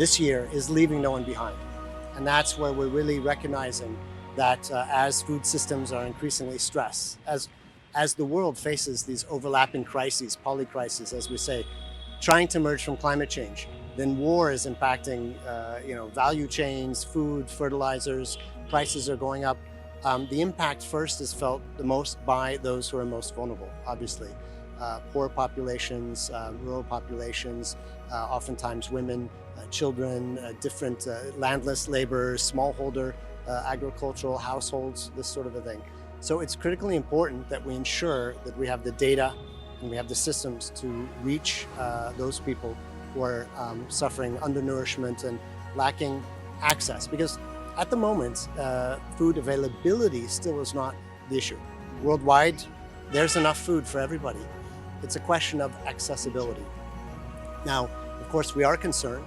this year is leaving no one behind. And that's where we're really recognizing that as food systems are increasingly stressed, as the world faces these overlapping crises, polycrises, as we say, trying to emerge from climate change, then war is impacting value chains, food, fertilizers, prices are going up. The impact first is felt the most by those who are most vulnerable, obviously. Poor populations, rural populations, oftentimes women, children, different landless laborers, smallholder agricultural households, this sort of a thing. So it's critically important that we ensure that we have the data and we have the systems to reach those people who are suffering undernourishment and lacking access. Because at the moment, food availability still is not the issue. Worldwide, there's enough food for everybody. It's a question of accessibility. Now, of course, we are concerned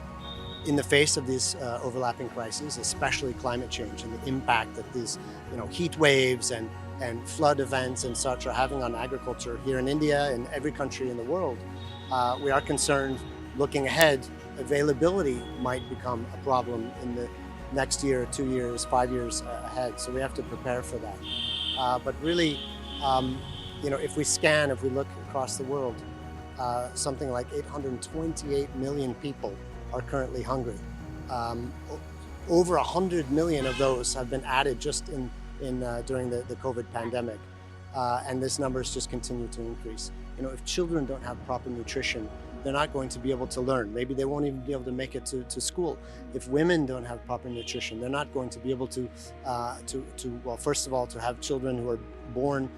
in the face of these overlapping crises, especially climate change and the impact that these heat waves and flood events and such are having on agriculture here in India and every country in the world. We are concerned looking ahead, availability might become a problem in the next year, 2 years, 5 years ahead. So we have to prepare for that. But really, if we look across the world, something like 828 million people are currently hungry. Over 100 million of those have been added just during the COVID pandemic. And this numbers just continue to increase. If children don't have proper nutrition, they're not going to be able to learn. Maybe they won't even be able to make it to school. If women don't have proper nutrition, they're not going to be able to well, first of all, to have children who are born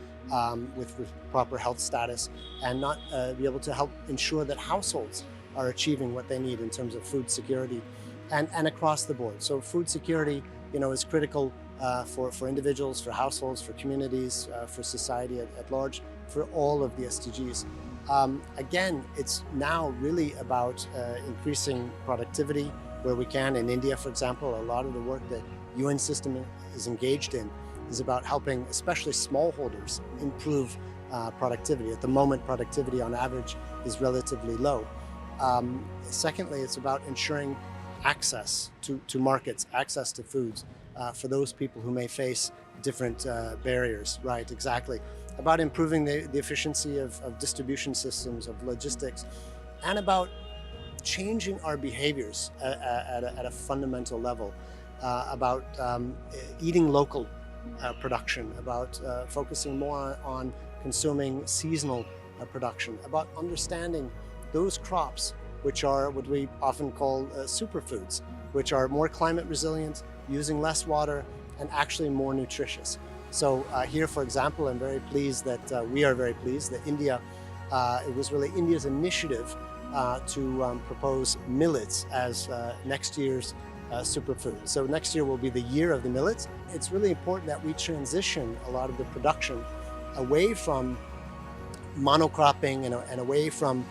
with proper health status and not be able to help ensure that households are achieving what they need in terms of food security and across the board. So food security, is critical for individuals, for households, for communities, for society at large, for all of the SDGs. Again, it's now really about increasing productivity where we can. In India, for example, a lot of the work that UN system is engaged in is about helping especially smallholders improve productivity. At the moment, productivity on average is relatively low. Secondly, it's about ensuring access to markets, access to foods for those people who may face different barriers. Right, exactly. About improving the efficiency of distribution systems, of logistics, and about changing our behaviors at a fundamental level, about eating local production, about focusing more on consuming seasonal production, about understanding those crops which are what we often call superfoods, which are more climate resilient, using less water, and actually more nutritious. So here, for example, I'm very pleased that we are very pleased that India, it was really India's initiative to propose millets as next year's superfood. So next year will be the year of the millets. It's really important that we transition a lot of the production away from monocropping and away from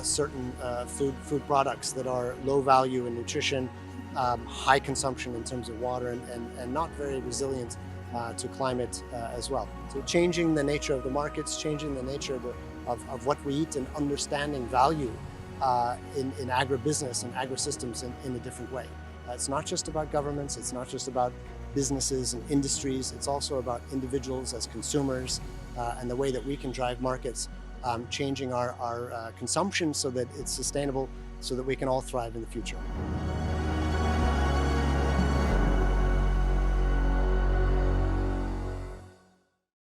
certain food products that are low value in nutrition, high consumption in terms of water, and not very resilient to climate as well. So changing the nature of the markets, changing the nature of what we eat, and understanding value in agribusiness and agri-systems in a different way. It's not just about governments, it's not just about businesses and industries, it's also about individuals as consumers and the way that we can drive markets, changing our consumption so that it's sustainable, so that we can all thrive in the future.